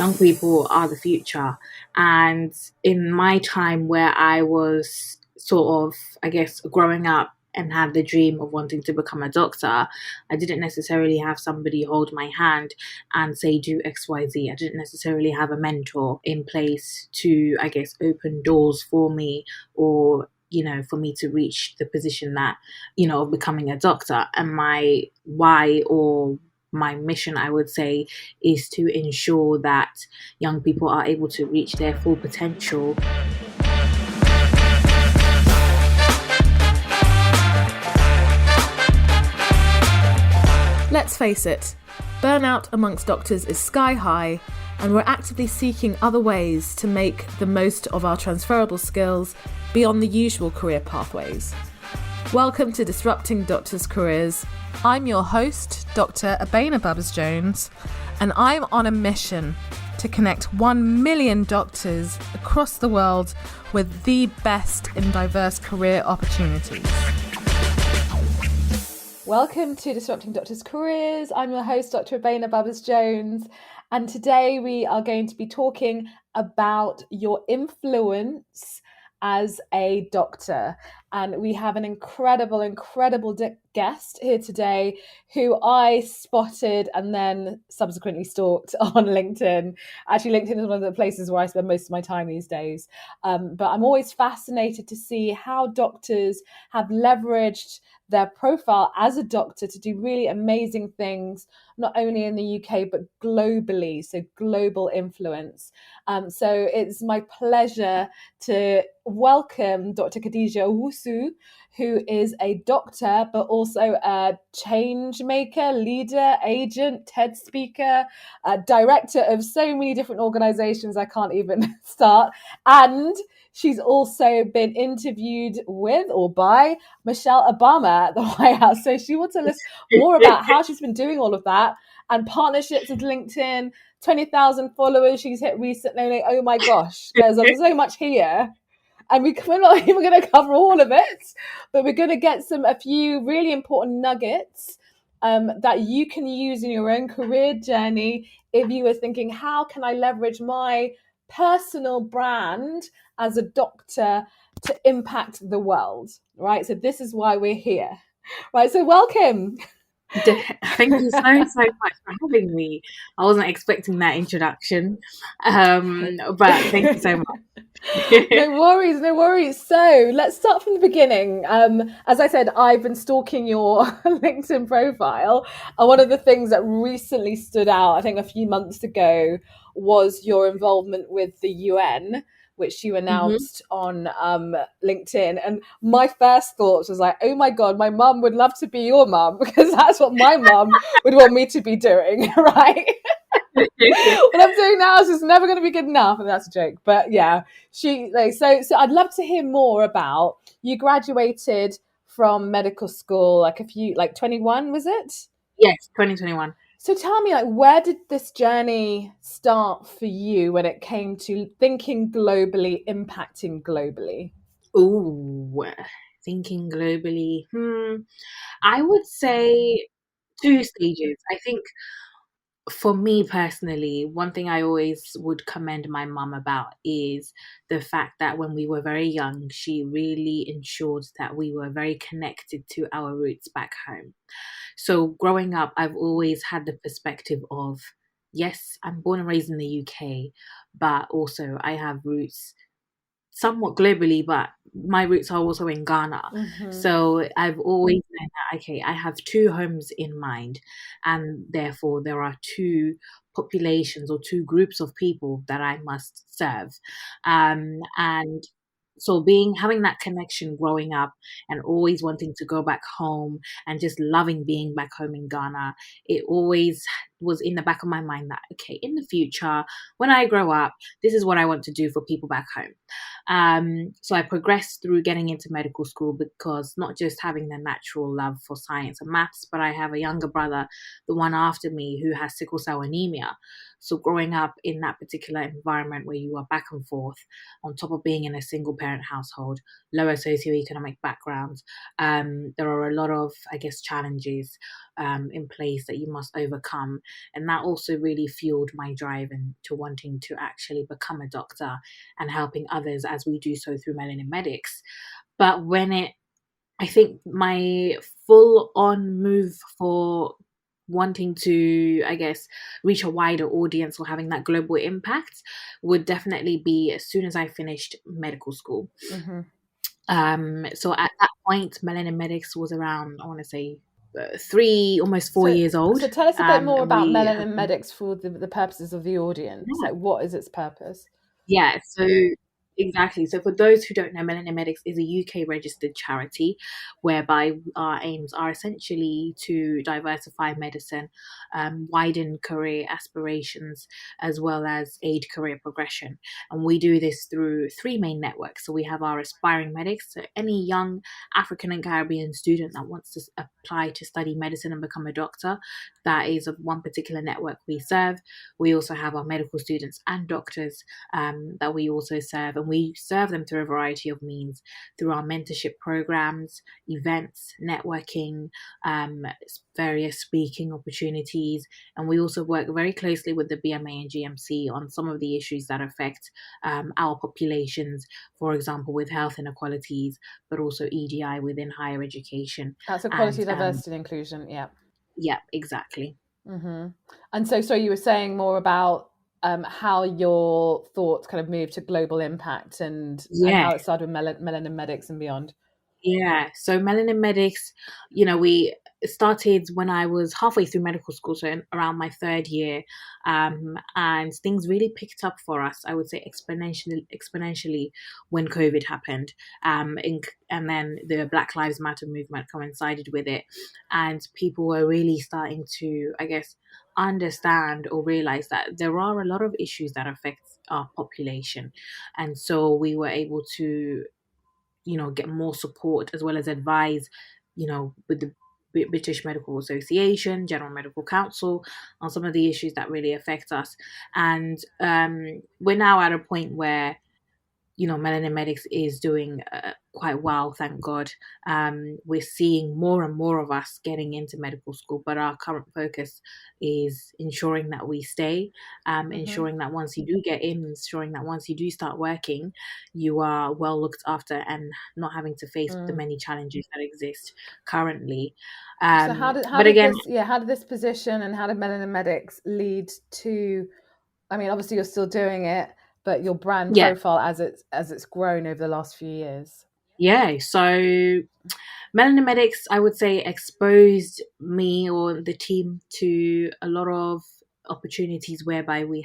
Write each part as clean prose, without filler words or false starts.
young people are the future. And in my time where I was sort of, I guess, growing up and had the dream of wanting to become a doctor, I didn't necessarily have somebody hold my hand and say, do XYZ. I didn't necessarily have a mentor in place to, I guess, open doors for me, or for me to reach the position that, of becoming a doctor. And my why, or my mission, I would say, is to ensure that young people are able to reach their full potential. Let's face it, burnout amongst doctors is sky high, and we're actively seeking other ways to make the most of our transferable skills beyond the usual career pathways. Welcome to Disrupting Doctors' Careers. I'm your host, Dr. Abena Babbas-Jones, and I'm on a mission to connect 1 million doctors across the world with the best in diverse career opportunities. Welcome to Disrupting Doctors' Careers. I'm your host, Dr. Abena Babbas-Jones, and today we are going to be talking about your influence as a doctor. And we have an incredible guest here today who I spotted and then subsequently stalked on LinkedIn. Actually, LinkedIn is one of the places where I spend most of my time these days. But I'm always fascinated to see how doctors have leveraged their profile as a doctor to do really amazing things, not only in the UK, but globally, so global influence. So it's my pleasure to welcome Dr. Khadija Owusu, who is a doctor, but also a changemaker, leader, agent, TED speaker, director of so many different organizations I can't even start. And she's also been interviewed with or by Michelle Obama at the White House. So she will tell us more about how she's been doing all of that and partnerships with LinkedIn, 20,000 followers she's hit recently. Like, oh my gosh, there's so much here. And we're not even going to cover all of it, but we're going to get a few really important nuggets that you can use in your own career journey if you were thinking, how can I leverage my personal brand as a doctor to impact the world, right? So this is why we're here, right? So welcome. Thank you so much for having me. I wasn't expecting that introduction, but thank you so much. No worries. So let's start from the beginning. As I said, I've been stalking your LinkedIn profile, and one of the things that recently stood out, I think a few months ago, was your involvement with the UN, which you announced on LinkedIn. And my first thoughts was like, oh my God, my mum would love to be your mum, because that's what my mum would want me to be doing, right? What I'm doing now is just never going to be good enough, and that's a joke. But yeah, so I'd love to hear more about, you graduated from medical school 21, was it? Yes, 2021. So tell me, where did this journey start for you when it came to thinking globally, impacting globally? Ooh, thinking globally. I would say 2 stages. I think for me personally, one thing I always would commend my mum about is the fact that when we were very young, she really ensured that we were very connected to our roots back home. So growing up, I've always had the perspective of, yes, I'm born and raised in the UK, but also I have roots somewhat globally, but my roots are also in Ghana. So I've always known that, okay, I have 2 homes in mind, and therefore there are 2 populations or 2 groups of people that I must serve. And so having that connection growing up and always wanting to go back home and just loving being back home in Ghana, it always was in the back of my mind that, okay, in the future, when I grow up, this is what I want to do for people back home. So I progressed through getting into medical school because not just having the natural love for science and maths, but I have a younger brother, the one after me, who has sickle cell anemia. So growing up in that particular environment where you are back and forth, on top of being in a single parent household, lower socioeconomic backgrounds, there are a lot of, I guess, challenges in place that you must overcome. And that also really fueled my drive into wanting to actually become a doctor and helping others as we do so through Melanin Medics. But I think my full on move for wanting to, I guess, reach a wider audience or having that global impact would definitely be as soon as I finished medical school. Mm-hmm. So at that point, Melanin Medics was around, I want to say, 3, almost 4 years old. So tell us a bit more And about we have Melanin been, Medics for the purposes of the audience. yeah. Like, what is its purpose? Yeah, so exactly. So for those who don't know, Melanin Medics is a UK registered charity whereby our aims are essentially to diversify medicine, widen career aspirations, as well as aid career progression. And we do this through three main networks. So we have our aspiring medics, so any young African and Caribbean student that wants to apply to study medicine and become a doctor, that is of one particular network we serve. We also have our medical students and doctors that we also serve, and we serve them through a variety of means through our mentorship programs, events, networking, various speaking opportunities, and we also work very closely with the BMA and GMC on some of the issues that affect our populations, for example, with health inequalities, but also EDI within higher education. That's And equality, diversity, and inclusion. Yeah. yeah, exactly. Mm-hmm. And so you were saying more about how your thoughts kind of moved to global impact and Yeah. how it started with Melanin Medics and beyond. Yeah, so Melanin Medics, we started when I was halfway through medical school, so around my third year, and things really picked up for us. I would say exponentially when COVID happened, and then the Black Lives Matter movement coincided with it, and people were really starting to, I guess, understand or realize that there are a lot of issues that affect our population, and so we were able to get more support as well as advise, with the British Medical Association, General Medical Council on some of the issues that really affect us. And we're now at a point where Melanin Medics is doing quite well, thank God. We're seeing more and more of us getting into medical school, but our current focus is ensuring that we stay, Mm-hmm. ensuring that once you do get in, ensuring that once you do start working, you are well looked after and not having to face the Mm. many challenges that exist currently. So how But did again, this position and how did Melanin Medics lead to? I mean, obviously you're still doing it, but your brand yeah, profile as it's grown over the last few years. yeah. So Melanin Medics, I would say, exposed me or the team to a lot of opportunities whereby we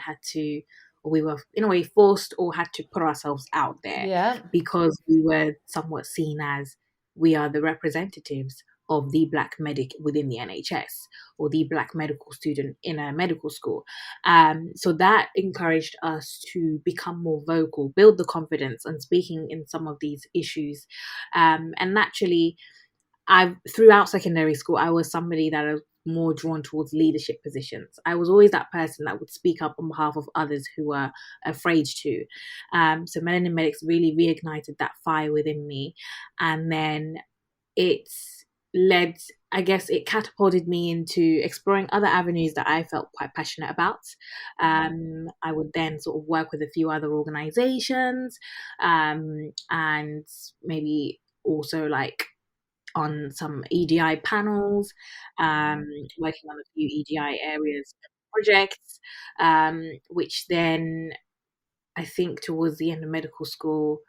were in a way forced or had to put ourselves out there Yeah. because we were somewhat seen as we are the representatives of the black medic within the NHS or the black medical student in a medical school. So that encouraged us to become more vocal, build the confidence and speaking in some of these issues. And naturally, I throughout secondary school, I was somebody that was more drawn towards leadership positions. I was always that person that would speak up on behalf of others who were afraid to. So Melanin Medics really reignited that fire within me, and then it's led. I guess it catapulted me into exploring other avenues that I felt quite passionate about. I would then sort of work with a few other organizations, and maybe also like on some EDI panels, working on a few EDI areas projects, which then I think towards the end of medical school,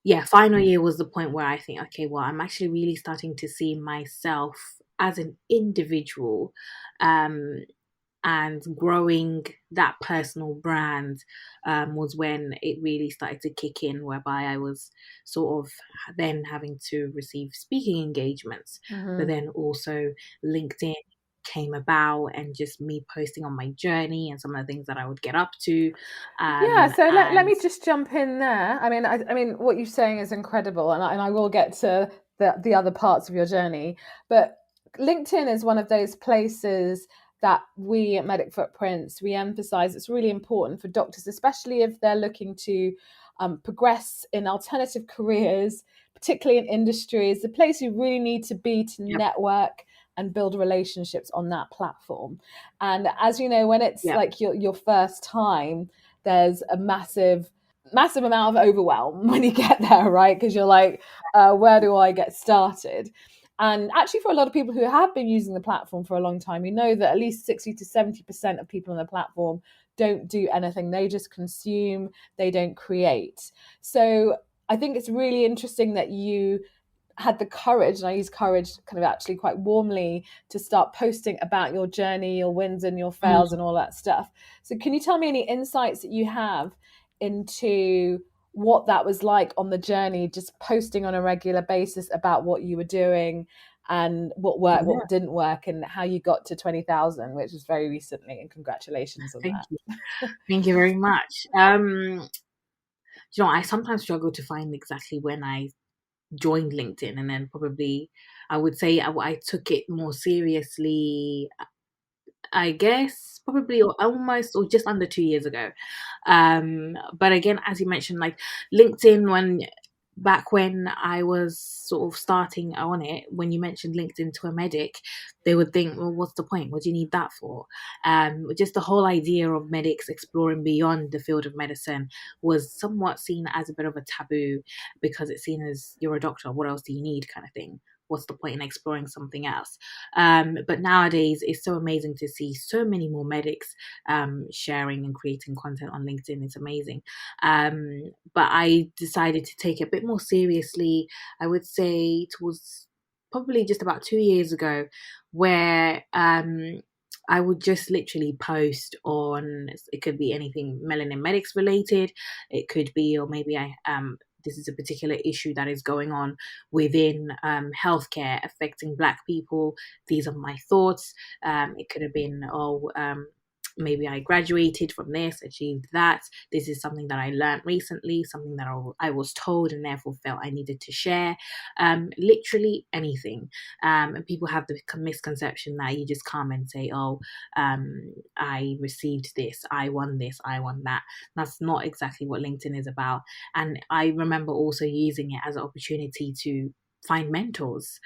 yeah, final year was the point where I think, okay, well, I'm actually really starting to see myself as an individual, um, and growing that personal brand was when it really started to kick in, whereby I was sort of then having to receive speaking engagements, but Mm-hmm. then also LinkedIn came about and just me posting on my journey and some of the things that I would get up to. Yeah, so let And me just jump in there. I mean, what you're saying is incredible, and I will get to the other parts of your journey. But LinkedIn is one of those places that we at Medic Footprints we emphasize. It's really important for doctors, especially if they're looking to progress in alternative careers, particularly in industry. It's the place you really need to be to yep, network and build relationships on that platform. And as you know, when it's Yeah. like your first time, there's a massive amount of overwhelm when you get there, right? Because you're like, where do I get started? And actually, for a lot of people who have been using the platform for a long time, you know that at least 60 to 70% of people on the platform don't do anything. They just consume, they don't create. So I think it's really interesting that you had the courage, and I use courage kind of actually quite warmly, to start posting about your journey, your wins and your fails Mm. and all that stuff. So can you tell me any insights that you have into what that was like on the journey, just posting on a regular basis about what you were doing and what worked, Yeah. what didn't work, and how you got to 20,000, which was very recently, and congratulations on Thank that. you. Thank you very much. I sometimes struggle to find exactly when I joined LinkedIn, and then probably I would say I took it more seriously, I guess probably almost or just under 2 years ago. But again, as you mentioned, like LinkedIn, back when I was sort of starting on it, when you mentioned LinkedIn to a medic, they would think, well, what's the point? What do you need that for? Just the whole idea of medics exploring beyond the field of medicine was somewhat seen as a bit of a taboo, because it's seen as, you're a doctor, what else do you need, kind of thing. What's the point in exploring something else? But nowadays, it's so amazing to see so many more medics sharing and creating content on LinkedIn. It's amazing. But I decided to take it a bit more seriously, I would say, towards probably just about 2 years ago, where I would just literally post on, it could be anything melanin medics related, it could be, or maybe this is a particular issue that is going on within healthcare affecting Black people. These are my thoughts. It could have been, maybe I graduated from this, achieved that. This is something that I learned recently, something that I was told and therefore felt I needed to share. Literally anything. And people have the misconception that you just come and say, oh, I received this, I won this, I won that. That's not exactly what LinkedIn is about. And I remember also using it as an opportunity to find mentors.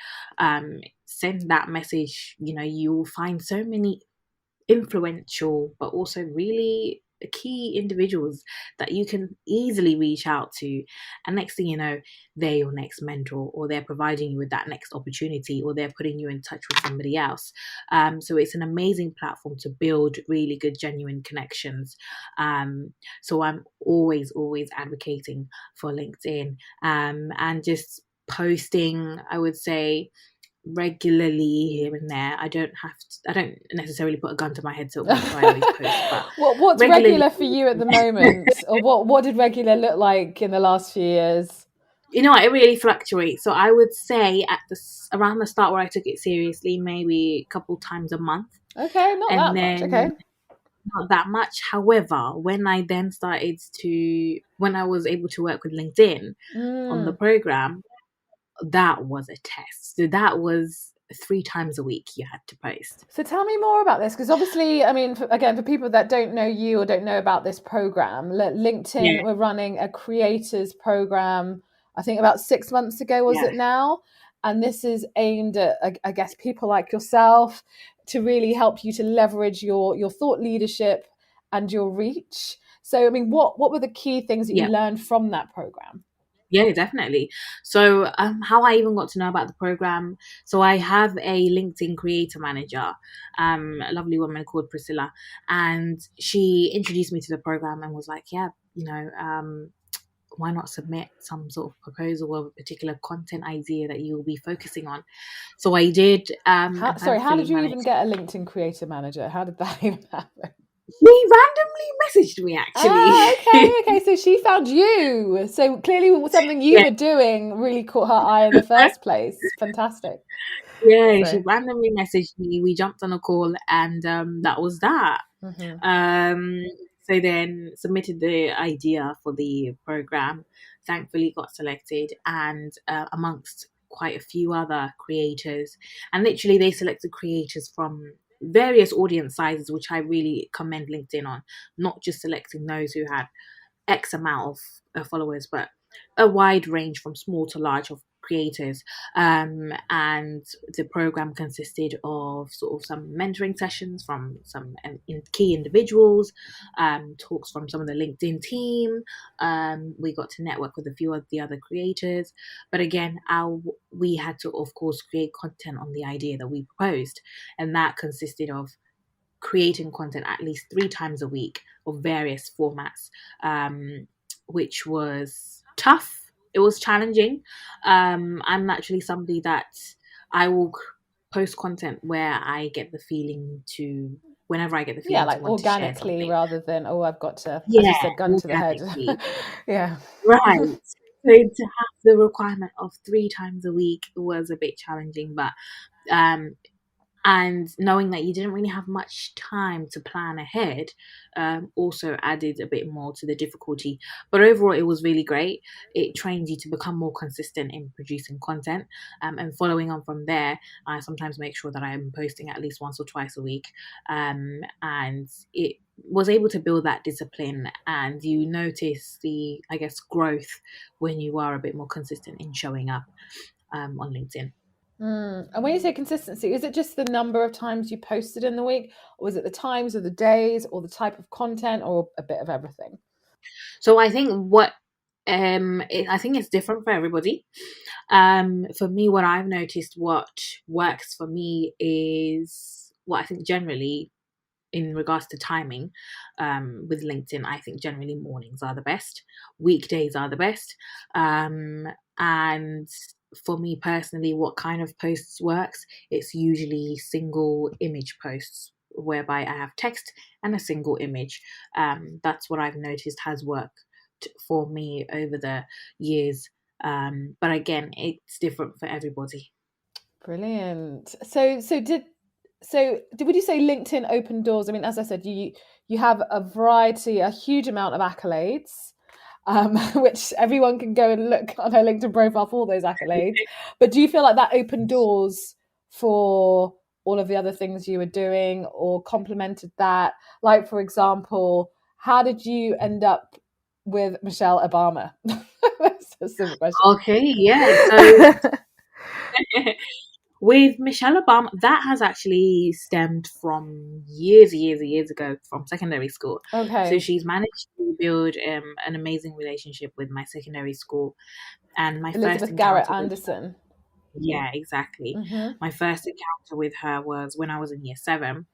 Send that message. You will find so many influential but also really key individuals that you can easily reach out to, and next thing you know, they're your next mentor, or they're providing you with that next opportunity, or they're putting you in touch with somebody else. So it's an amazing platform to build really good genuine connections. So I'm always advocating for LinkedIn, and just posting, I would say, regularly here and there. I don't necessarily put a gun to my head to make sure I always post, but What's regularly. regular for you at the moment, or what did regular look like in the last few years? It really fluctuates. So I would say around the start, where I took it seriously, maybe a couple times a month, Okay, not and that much. then Okay. not that much. However, when I was able to work with LinkedIn on the Mm. program, that was a test. So that was 3 times a week you had to post. So tell me more about this, because obviously, I mean, again, for people that don't know you or don't know about this program, Yeah, LinkedIn were running a creators program, I think about 6 months ago, was yeah, it now? And this is aimed at, I guess, people like yourself, to really help you to leverage your thought leadership and your reach. So, I mean, what were the key things that you yeah. learned from that program? Yeah, definitely. So, how I even got to know about the program. So, I have a LinkedIn creator manager, a lovely woman called Priscilla, and she introduced me to the program and was like, "Yeah, why not submit some sort of proposal of a particular content idea that you will be focusing on?" So I did, and Sorry, how thankfully did you even managed. get a LinkedIn creator manager? How did that even happen? She randomly messaged me, actually. Ah, okay. So she found you. So clearly, something you Yeah. were doing really caught her eye in the first place. Fantastic. Yeah, she So, randomly messaged me. We jumped on a call, and that was that. mhm. Um, so then submitted the idea for the program. Thankfully, got selected, and amongst quite a few other creators, and literally they selected creators from various audience sizes, which I really commend LinkedIn on. Not just selecting those who had X amount of followers, but a wide range from small to large of creators. And the program consisted of sort of some mentoring sessions from some key individuals, talks from some of the LinkedIn team. We got to network with a few of the other creators. But again, we had to, of course, create content on the idea that we proposed. And that consisted of creating content at least 3 times a week of various formats, which was tough. It was challenging. I'm naturally somebody that I will post content where I get the feeling to, whenever I get the Yeah, feeling to like want to share organically something. rather than, oh, I've got to, as you Yeah, said, gun to the head. organically. Yeah. Right. So to have the requirement of 3 times a week was a bit challenging, but um, and knowing that you didn't really have much time to plan ahead also added a bit more to the difficulty. But overall, it was really great. It trains you to become more consistent in producing content, and following on from there, I sometimes make sure that I'm posting at least once or twice a week, and it was able to build that discipline, and you notice the, I guess, growth when you are a bit more consistent in showing up on LinkedIn. And when you say consistency, is it just the number of times you posted in the week, or is it the times or the days or the type of content or a bit of everything? So I think I think it's different for everybody. For me, what I've noticed, what works for me is what I think generally in regards to timing, with LinkedIn, I think generally mornings are the best, weekdays are the best. And for me personally, what kind of posts works? It's usually single image posts whereby I have text and a single image. That's what I've noticed has worked for me over the years. But again, it's different for everybody. Brilliant. Would you say LinkedIn opened doors? I mean, as I said, you have a variety, a huge amount of accolades, which everyone can go and look on her LinkedIn profile for all those accolades. But do you feel like that opened doors for all of the other things you were doing, or complemented that? Like, for example, how did you end up with Michelle Obama? That's a simple question. Okay, yeah. So with Michelle Obama, that has actually stemmed from years ago from secondary school. So Okay. she's managed to build an amazing relationship with my secondary school, and my first Elizabeth Garrett encounter with Anderson. yeah, exactly. Mm-hmm. My first encounter with her was when I was in year seven.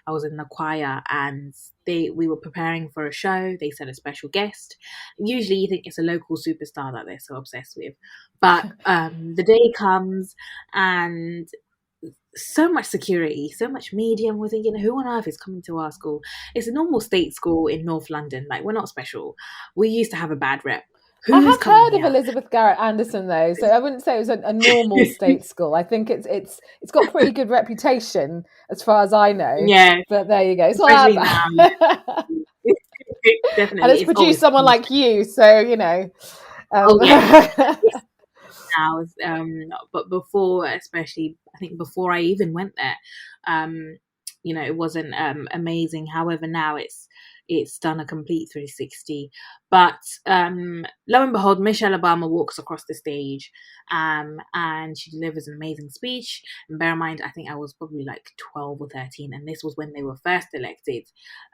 I was in the choir, and we were preparing for a show. They said a special guest. Usually, you think it's a local superstar that they're so obsessed with, but the day comes, and so much security, so much media, and we're thinking, who on earth is coming to our school? It's a normal state school in North London. Like, we're not special. We used to have a bad rep. I Who's have coming heard of here? Elizabeth Garrett Anderson though, so I wouldn't say it was a normal state school. I think it's got pretty good reputation as far as I know. Yeah, But there you go. So especially now. and Definitely, it's it's always produced someone like you, so oh um, yeah, it's now. But before, especially, I think before I even went there, um, it wasn't amazing. However, now it's done a complete 360. But lo and behold, Michelle Obama walks across the stage, and she delivers an amazing speech. And bear in mind, I think I was probably like 12 or 13, and this was when they were first elected,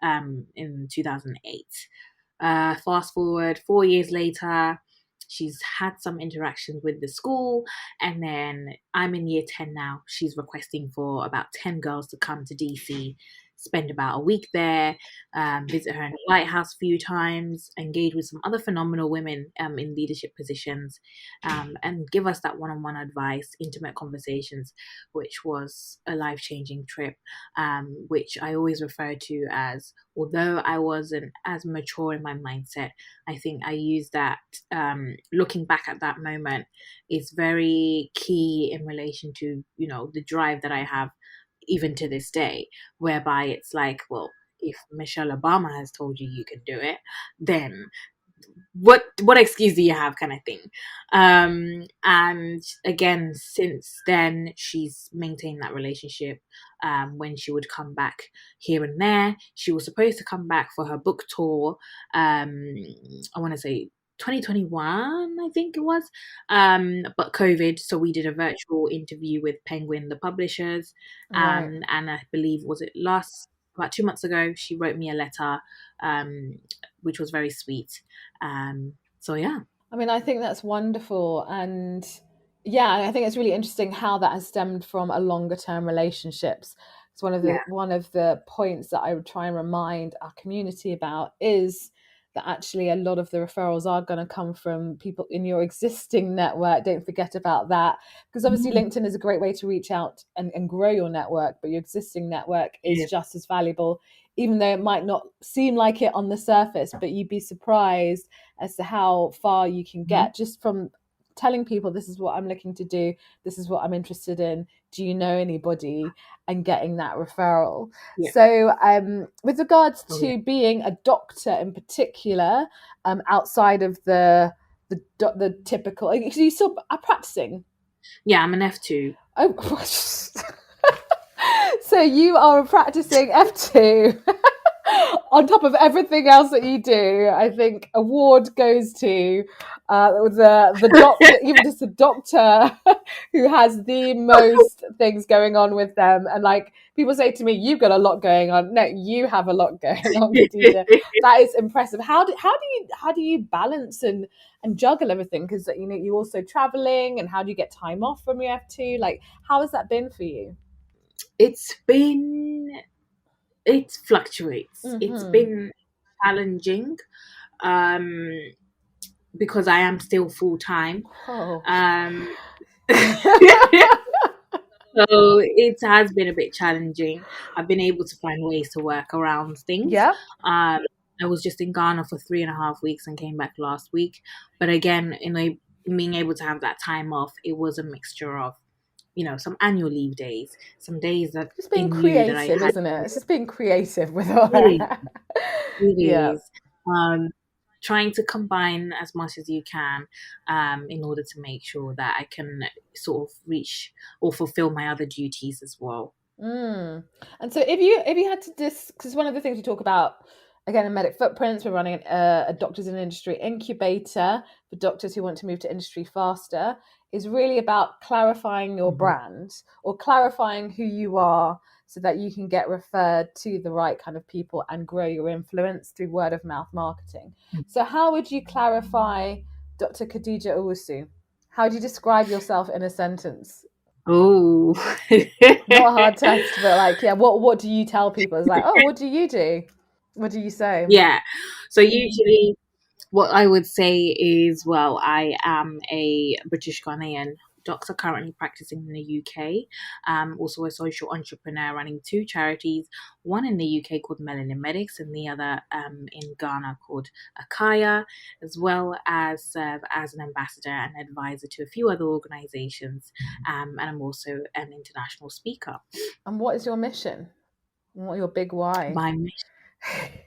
in 2008. Fast forward 4 years later, she's had some interactions with the school, and then I'm in year 10 now. She's requesting for about 10 girls to come to DC, spend about a week there, visit her in the White House a few times, engage with some other phenomenal women in leadership positions, and give us that one on one advice, intimate conversations, which was a life changing trip, which I always refer to as, although I wasn't as mature in my mindset, I think I used that, looking back at that moment is very key in relation to, the drive that I have even to this day, whereby it's like, well, if Michelle Obama has told you you can do it, then what excuse do you have, kind of thing. And again, since then she's maintained that relationship. When she would come back here and there, she was supposed to come back for her book tour, I want to say 2021, I think it was. But COVID, so we did a virtual interview with Penguin, the publishers. Right. And I believe, was it last about 2 months ago, she wrote me a letter, um, which was very sweet. So yeah. I mean, I think that's wonderful. And yeah, I think it's really interesting how that has stemmed from a longer term relationships. It's Yeah. one of the points that I would try and remind our community about is that actually a lot of the referrals are going to come from people in your existing network. Don't forget about that. Because obviously Mm, LinkedIn is a great way to reach out and grow your network, but your existing network is yeah. just as valuable, even though it might not seem like it on the surface, but you'd be surprised as to how far you can Mhm. get just from telling people this is what I'm looking to do, this is what I'm interested in, do you know anybody, and getting that referral. Yeah. So with regards Oh yeah. to being a doctor in particular, outside of the typical, you still are practicing? Yeah, I'm an F2. Oh, so you are practicing F2 on top of everything else that you do. I think award goes to the doctor, even just the doctor who has the most things going on with them. And like people say to me, "You've got a lot going on." No, you have a lot going on, Khadija. That is impressive. How do you balance and juggle everything? Because you also traveling, and how do you get time off from your F2? Like, how has that been for you? It's been, it fluctuates. It's Mm-hmm. been challenging, um, because I am still full time. Oh. Um, So it has been a bit challenging. I've been able to find ways to work around things. Yeah. Um, I was just in Ghana for 3.5 weeks and came back last week. But again, being able to have that time off, it was a mixture of, some annual leave days, some days that Just being in lieu that I creative, had. isn't it? It's just being creative with all Really, that. it Yeah. is. Um, Trying to combine as much as you can, in order to make sure that I can sort of reach or fulfill my other duties as well. Mm. And so if you had to because one of the things we talk about again in Medic Footprints, we're running a Doctors in Industry incubator for doctors who want to move to industry faster, is really about clarifying your Mhm. brand or clarifying who you are so that you can get referred to the right kind of people and grow your influence through word of mouth marketing. So how would you clarify Dr. Khadija Owusu? How do you describe yourself in a sentence? Oh, Not a hard test, but like, yeah, what do you tell people? It's like, oh, what do you do? What do you say? yeah. So usually, what I would say is, well, I am a British Ghanaian doctor currently practicing in the UK. Also a social entrepreneur running two charities, one in the UK called Melanin Medics and the other in Ghana called Akaya, as well as serve as an ambassador and advisor to a few other organizations. And I'm also an international speaker. And what is your mission? And what your big why? My mission,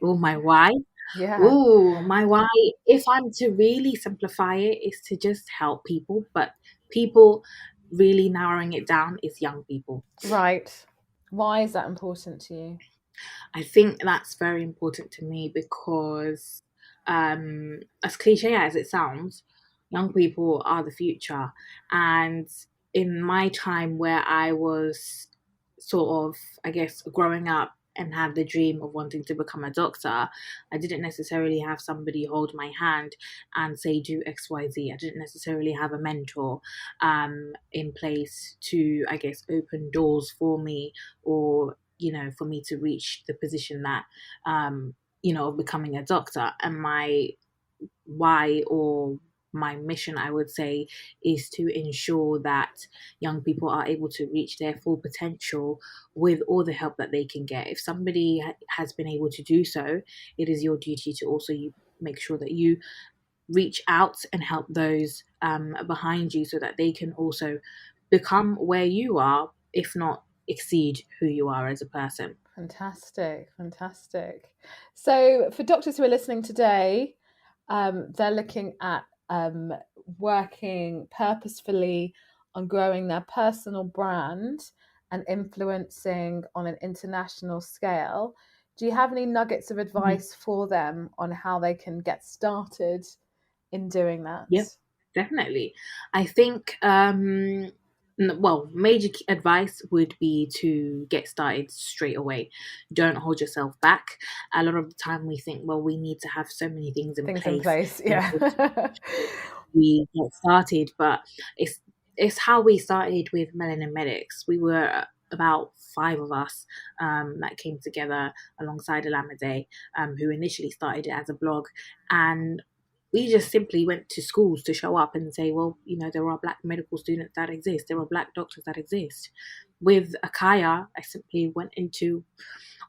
oh, my why. Yeah, Oh, my why, if I'm to really simplify it, is to just help people, but people, really narrowing it down, is young people. right. Why is that important to you? I think that's very important to me because, as cliche as it sounds, young people are the future. And in my time where I was sort of, I guess, growing up and had the dream of wanting to become a doctor, I didn't necessarily have somebody hold my hand and say, do XYZ. I didn't necessarily have a mentor in place to, I guess, open doors for me, or for me to reach the position that, of becoming a doctor. And my why, or my mission, I would say, is to ensure that young people are able to reach their full potential with all the help that they can get. If somebody has been able to do so, it is your duty to also make sure that you reach out and help those behind you so that they can also become where you are, if not exceed who you are as a person. Fantastic, fantastic. So, for doctors who are listening today, they're looking at working purposefully on growing their personal brand and influencing on an international scale. Do you have any nuggets of Mhm. advice for them on how they can get started in doing that? Yep, definitely. I think, well, major advice would be to get started straight away. Don't hold yourself back. A lot of the time we think, well, we need to have so many things in Things in place place, in yeah. order to we get started, but it's it's how we started with Melanin Medics. We were about five of us that came together alongside Alamede, who initially started it as a blog, and we just simply went to schools to show up and say, well, there are black medical students that exist, there are black doctors that exist. With Akaya, I simply went into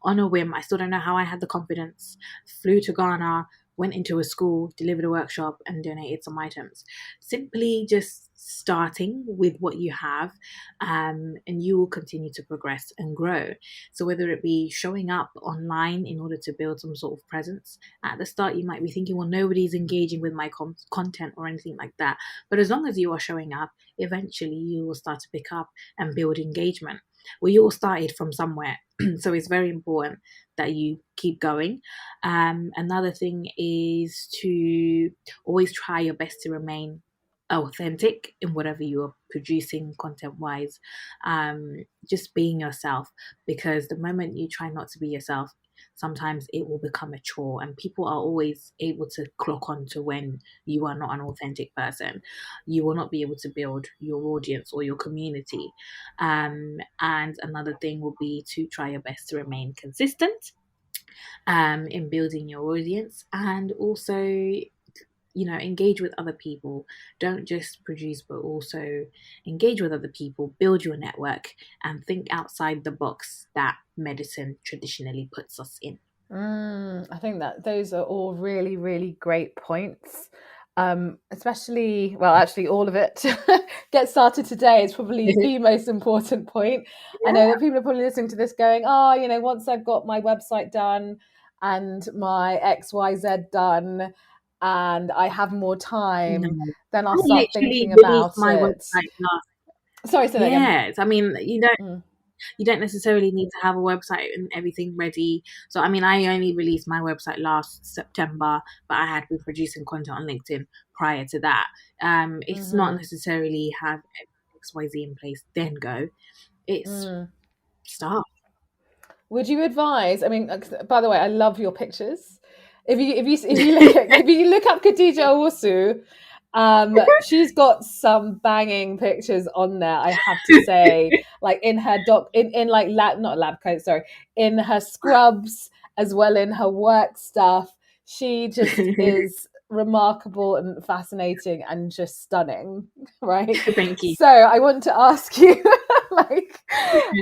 on a whim. I still don't know how I had the confidence. Flew to Ghana, went into a school, delivered a workshop, and donated some items. Simply just starting with what you have, and you will continue to progress and grow. So, whether it be showing up online in order to build some sort of presence, at the start you might be thinking, well, nobody's engaging with my content or anything like that. But as long as you are showing up, eventually you will start to pick up and build engagement. We all started from somewhere. So it's very important that you keep going. Another thing is to always try your best to remain authentic in whatever you are producing content wise. Just being yourself, because the moment you try not to be yourself, sometimes it will become a chore, and people are always able to clock on to when you are not an authentic person. You will not be able to build your audience or your community. And another thing will be to try your best to remain consistent in building your audience, and also engage with other people. Don't just produce, but also engage with other people, build your network, and think outside the box that medicine traditionally puts us in. I think that those are all really, really great points. Especially, well, actually, all of it. Get started today is probably the most important point. I know that people are probably listening to this going, oh, once I've got my website done and my XYZ done and I have more No, time, then I I'll start literally thinking released about my it. website last. Sorry, say that again. Yes, I mean, Mm, you don't necessarily need to have a website and everything ready. So, I mean, I only released my website last September, but I had been producing content on LinkedIn prior to that. It's not mm-hmm, necessarily have XYZ in place, then go. It's mm. start. Would you advise? I mean, by the way, I love your pictures. If you look up Khadija Owusu, she's got some banging pictures on there. I have to say, like in her in like lab, not lab coat, sorry, in her scrubs as well in her work stuff. She just is remarkable and fascinating and just stunning, right? Thank you. So I want to ask you, like,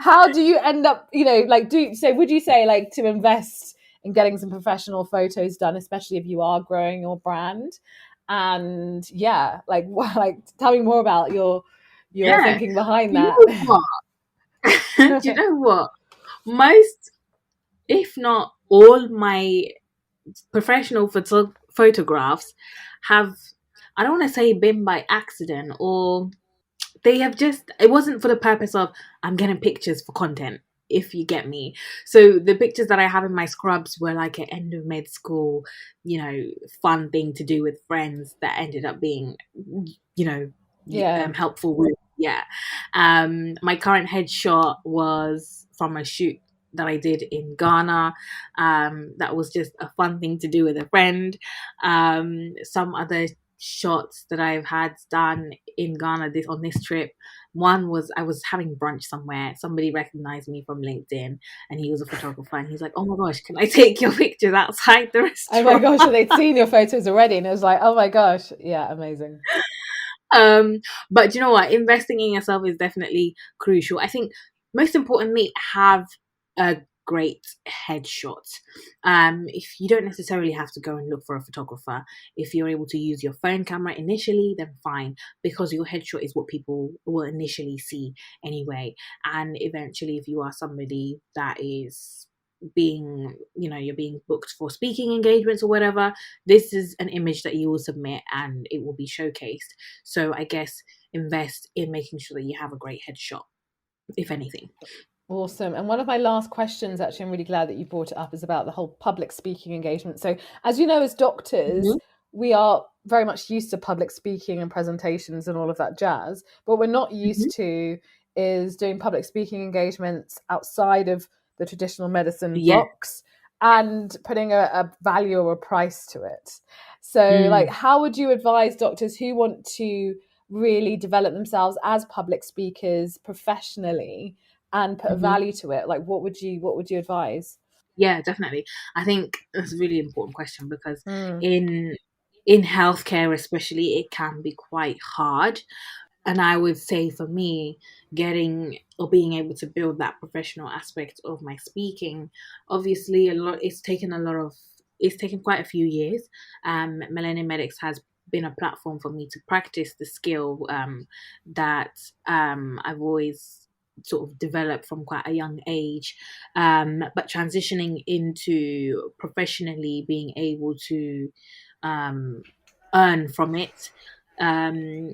how do you end up, like, would you say, like, to invest in getting some professional photos done, especially if you are growing your brand? And yeah, like, like, tell me more about your Yeah. thinking behind Do you that. know what? Do you know what? Most, if not all, my professional photographs have, I don't want to say been by accident, or they have just, it wasn't for the purpose of I'm getting pictures for content, if you get me. So the pictures that I have in my scrubs were like an end of med school, fun thing to do with friends that ended up being, Yeah. helpful with, yeah. My current headshot was from a shoot that I did in Ghana. That was just a fun thing to do with a friend. Some other shots that I've had done in Ghana on this trip. One was I was having brunch somewhere. Somebody recognized me from LinkedIn, and he was a photographer. And he's like, "Oh my gosh, can I take your pictures outside the Oh my restaurant?" gosh, so they'd seen your photos already, and it was like, oh my gosh, yeah, amazing. um, but you know what? Investing in yourself is definitely crucial. I think most importantly, have a great headshot. If you don't necessarily have to go and look for a photographer, if you're able to use your phone camera initially, then fine, because your headshot is what people will initially see anyway. And eventually, if you are somebody that is you're being booked for speaking engagements or whatever, this is an image that you will submit and it will be showcased. So I guess invest in making sure that you have a great headshot, if anything. Awesome. And one of my last questions, actually, I'm really glad that you brought it up, is about the whole public speaking engagement. So, as you know, as doctors, Mm-hmm. we are very much used to public speaking and presentations and all of that jazz. But what we're not Hmm. used to is doing public speaking engagements outside of the traditional medicine Yeah. box and putting a value or a price to it. So, like, Mm. how would you advise doctors who want to really develop themselves as public speakers professionally and put a Hmm. value to it? Like, what would you advise? Yeah, definitely. I think that's a really important question because Mm, in in healthcare especially, it can be quite hard. And I would say for me, getting or being able to build that professional aspect of my speaking, obviously a lot it's taken quite a few years. Millennium Medics has been a platform for me to practice the skill that I've always sort of developed from quite a young age. But transitioning into professionally being able to um, earn from it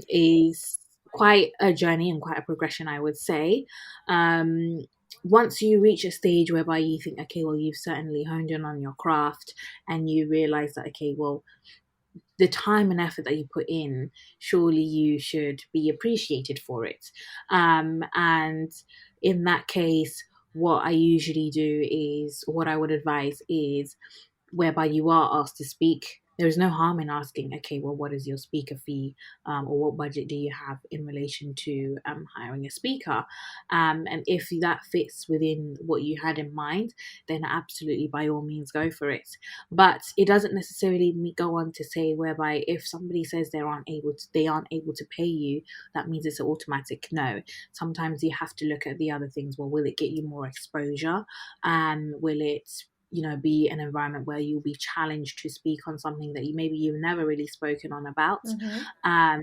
is quite a journey and quite a progression, I would say. Um, Once you reach a stage whereby you think, okay, well, you've certainly honed in on your craft and you realize that, okay, well, the time and effort that you put in, surely you should be appreciated for it. And in that case, what I usually do is, what I would advise is, whereby you are asked to speak, there is no harm in asking, okay, well, what is your speaker fee, or what budget do you have in relation to hiring a speaker? And if that fits within what you had in mind, then absolutely, by all means, go for it. But it doesn't necessarily go on to say whereby if somebody says they aren't able to pay you, that means it's an automatic no. Sometimes you have to look at the other things. Well, will it get you more exposure? Will it be an environment where you'll be challenged to speak on something that you've never really spoken on about. mm-hmm. um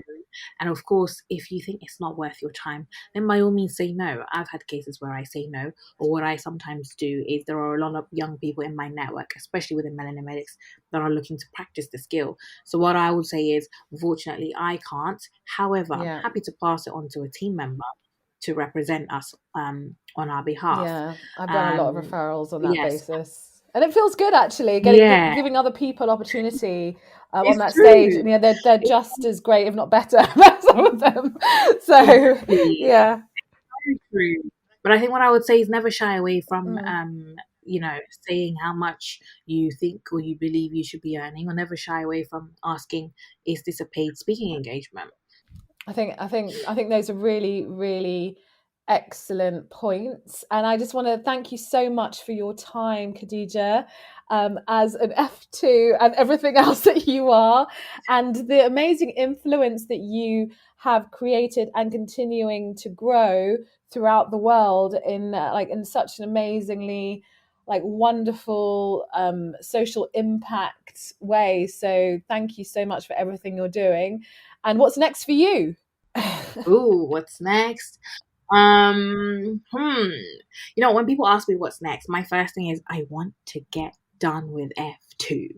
and of course, if you think it's not worth your time, then by all means say no. I've had cases where I say no. Or what I sometimes do is, there are a lot of young people in my network, especially within melanomedics, that are looking to practice the skill. So what I would say is, unfortunately, I can't. However, I'm Yeah. happy to pass it on to a team member to represent us on our behalf. Yeah, I've done a lot of um referrals on that yes. basis, and it feels good actually, Yeah, giving other people opportunity on it's that stage. true. And, they're It's just as great, if not better, than some of them. So, exactly yeah. very true. But I think what I would say is, never shy away from Mm. saying how much you think or you believe you should be earning, or never shy away from asking, is this a paid speaking engagement? I think those are really, really excellent points. And I just want to thank you so much for your time, Khadija, as an F2 and everything else that you are, and the amazing influence that you have created and continuing to grow throughout the world in such an amazingly wonderful social impact way. So thank you so much for everything you're doing. And what's next for you? Ooh, what's next? When people ask me what's next, my first thing is, I want to get done with F2.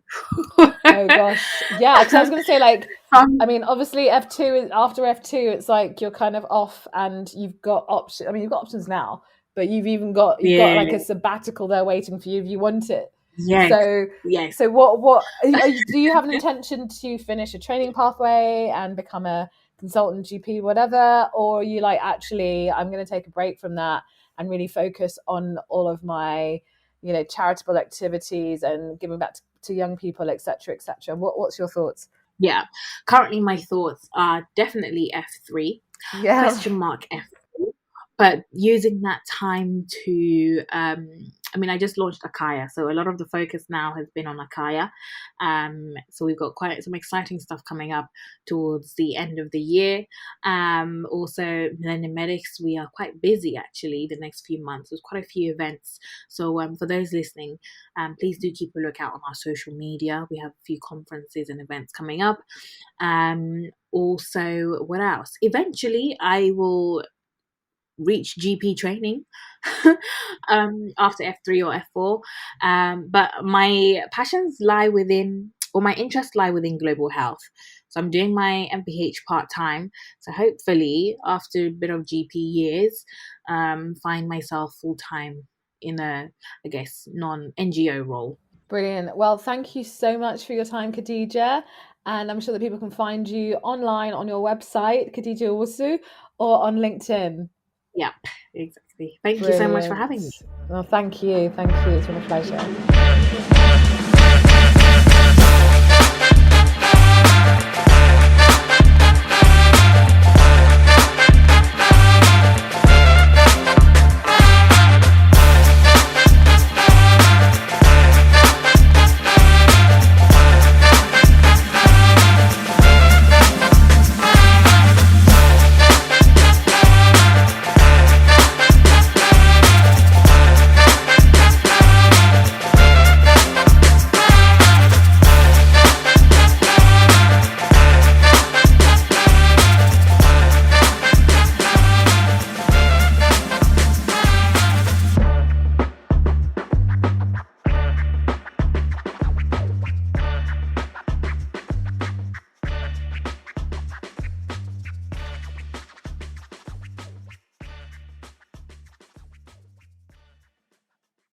Oh gosh, yeah. Because I was going to say, I um, mean, obviously F2 is after F2, it's like you're kind of off, and you've got options. I mean, you've got options now, but you've got yeah, like a sabbatical there waiting for you if you want it. yes, So, yes. do you have an intention to finish a training pathway and become a consultant GP, whatever, or are you like, actually, I'm going to take a break from that and really focus on all of my charitable activities and giving back to young people, etc., etc.? What's your thoughts? Yeah. Currently, my thoughts are definitely F3, Yeah. question mark F4, but using that time to, I mean, I just launched Akaya, so a lot of the focus now has been on Akaya. So we've got quite some exciting stuff coming up towards the end of the year. Also, Millennium Medics, we are quite busy actually the next few months. There's quite a few events. So for those listening, please do keep a lookout on our social media. We have a few conferences and events coming up. Also, what else? Eventually, I will reach GP training after F3 or F4. But my passions lie within, or my interests lie within global health. So I'm doing my MPH part time. So hopefully, after a bit of GP years, find myself full time in a, I guess, non NGO role. Brilliant. Well, thank you so much for your time, Khadija. And I'm sure that people can find you online on your website, Khadija Owusu, or on LinkedIn. Yep, exactly. Thank you so much for Brilliant. having me. Well, thank you. Thank you. It's been a pleasure.